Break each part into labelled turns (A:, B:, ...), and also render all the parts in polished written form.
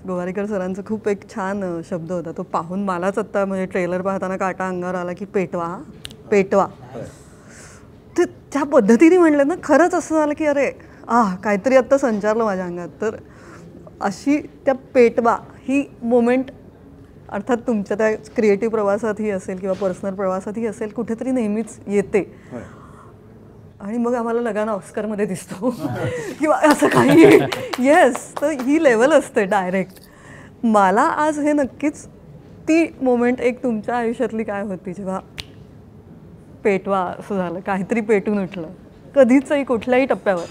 A: गोवारीकर सरांचा खूप एक छान शब्द होता, तो पाहून मलाच आत्ता म्हणजे ट्रेलर पाहताना काटा अंगावर आला की पेटवा पेटवा. ते त्या पद्धतीने म्हणलं ना, खरंच असं झालं की अरे काहीतरी आत्ता संचारलं माझ्या अंगात. तर अशी त्या पेटवा ही मोमेंट अर्थात तुमच्या त्या क्रिएटिव्ह प्रवासातही असेल किंवा पर्सनल प्रवासातही असेल, कुठेतरी नेहमीच येते. आणि मग आम्हाला लगाना ऑस्करमध्ये दिसतो किंवा असं काही. येस, तर ही लेवल असते डायरेक्ट. मला आज हे नक्कीच ती मोमेंट एक तुमच्या आयुष्यातली काय होती जेव्हा पेटवा असं झालं, काहीतरी पेटून उठलं कधीचही कुठल्याही टप्प्यावर?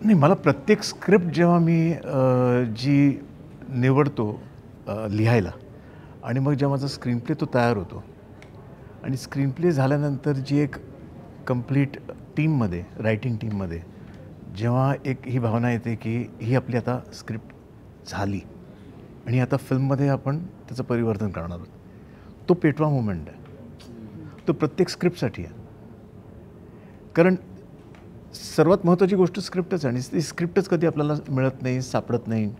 B: नाही, मला प्रत्येक स्क्रिप्ट जेव्हा मी जी निवडतो लिहायला आणि मग जेव्हा माझा स्क्रीन प्ले तो तयार होतो आणि स्क्रीन प्ले झाल्यानंतर जी एक कंप्लीट टीममध्ये रायटिंग टीममध्ये जेव्हा एक ही भावना येते की ही आपली आता स्क्रिप्ट झाली आणि आता फिल्ममध्ये आपण त्याचं परिवर्तन करणार आहोत, तो पेटवा मोमेंट आहे. तो प्रत्येक स्क्रिप्टसाठी आहे. कारण सर्वात महत्त्वाची गोष्ट स्क्रिप्टच आहे आणि ती स्क्रिप्टच कधी आपल्याला मिळत नाही, सापडत नाही.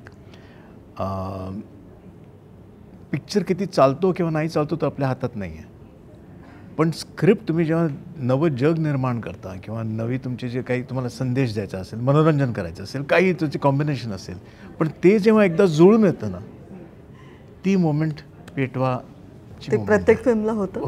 B: पिक्चर किती चालतो किंवा नाही चालतो तो आपल्या हातात नाही आहे. पण स्क्रिप्ट तुम्ही जेव्हा नवं जग निर्माण करता किंवा नवी तुमचे जे काही तुम्हाला संदेश द्यायचा असेल, मनोरंजन करायचं असेल, काही त्याचे कॉम्बिनेशन असेल, पण ते जेव्हा एकदा जुळून येतं ना, ती मोमेंट पेटवाची
A: प्रत्येक फिल्मला होतं.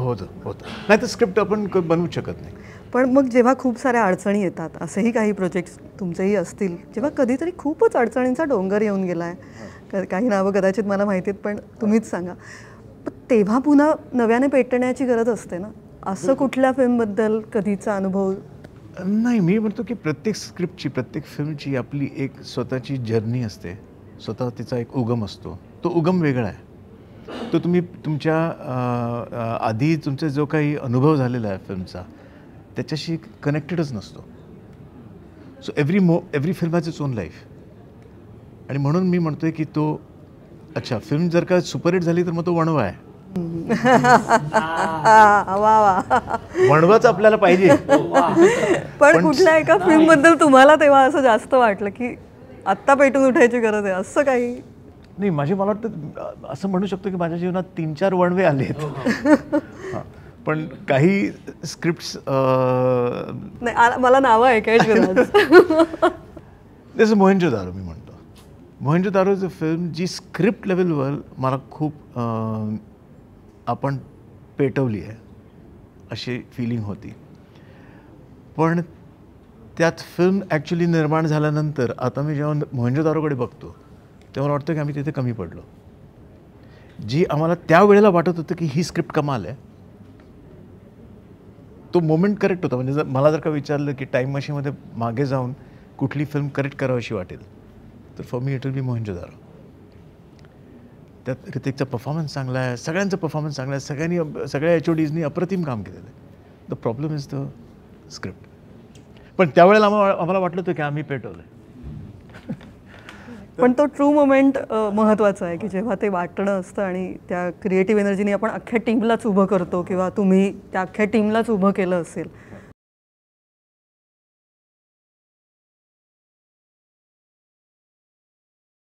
B: नाही तर स्क्रिप्ट आपण बनवूच शकत नाही.
A: पण मग जेव्हा खूप साऱ्या अडचणी येतात, असेही काही प्रोजेक्ट्स तुमचेही असतील, जेव्हा कधीतरी खूपच अडचणींचा डोंगर येऊन गेला आहे, काही नावं कदाचित मला माहिती आहेत पण तुम्हीच सांगा, तेव्हा पुन्हा नव्याने पेटण्याची गरज असते ना, असं कुठल्या फिल्मबद्दल कधीचा अनुभव?
B: नाही, मी म्हणतो की प्रत्येक स्क्रिप्टची, प्रत्येक फिल्मची आपली एक स्वतःची जर्नी असते, स्वतः तिचा एक उगम असतो. तो उगम वेगळा आहे. तो तुम्ही तुमच्या आधी तुमचा जो काही अनुभव झालेला आहे फिल्मचा त्याच्याशी कनेक्टेडच नसतो. So every film has its own life. आणि म्हणून मी म्हणतोय की तो अच्छा फिल्म जर का सुपरहिट झाली तर मग तो वणवा आहे. वणवाच आपल्याला पाहिजे.
A: पण कुठल्या एका फिल्मबद्दल तुम्हाला तेव्हा असं जास्त वाटलं की आत्ता पेटून उठायची गरज आहे, असं काही?
B: नाही, मला वाटतं असं म्हणू शकतो की माझ्या जीवनात 3-4 वणवे आलेत. पण काही स्क्रिप्ट्स
A: नाही, मला नावं ऐकायची.
B: जसं मोहनजोदारो मी म्हणतो. मोहनजोदारो इज अ फिल्म जी स्क्रिप्ट लेवलवर मला खूप आपण पेटवली आहे अशी फिलिंग होती. पण त्यात फिल्म ॲक्च्युली निर्माण झाल्यानंतर आता मी जेव्हा मोहनजोदारोकडे बघतो तेव्हा वाटतं की आम्ही तिथे कमी पडलो. जी आम्हाला त्यावेळेला वाटत होतं की ही स्क्रिप्ट कमाल आहे, तो मोमेंट करेक्ट होता. म्हणजे मला जर का विचारलं की टाईम मशीनमध्ये मागे जाऊन कुठली फिल्म करेक्ट करावीशी वाटेल तर for me it will be Mohenjodaro. त्यात ऋतिकचा परफॉर्मन्स चांगला आहे, सगळ्यांचा परफॉर्मन्स चांगला आहे, सगळ्या HODsनी अप्रतिम काम केलेलं आहे. The problem is the script. पण त्यावेळेला आम्हाला वाटलं होतं की आम्ही पेटवलं आहे.
A: पण तो ट्रू मोमेंट महत्त्वाचा आहे की जेव्हा ते वाटणं असतं आणि त्या क्रिएटिव्ह एनर्जीने आपण अख्ख्या टीमलाच उभं करतो किंवा तुम्ही त्या अख्ख्या टीमलाच उभं केलं असेल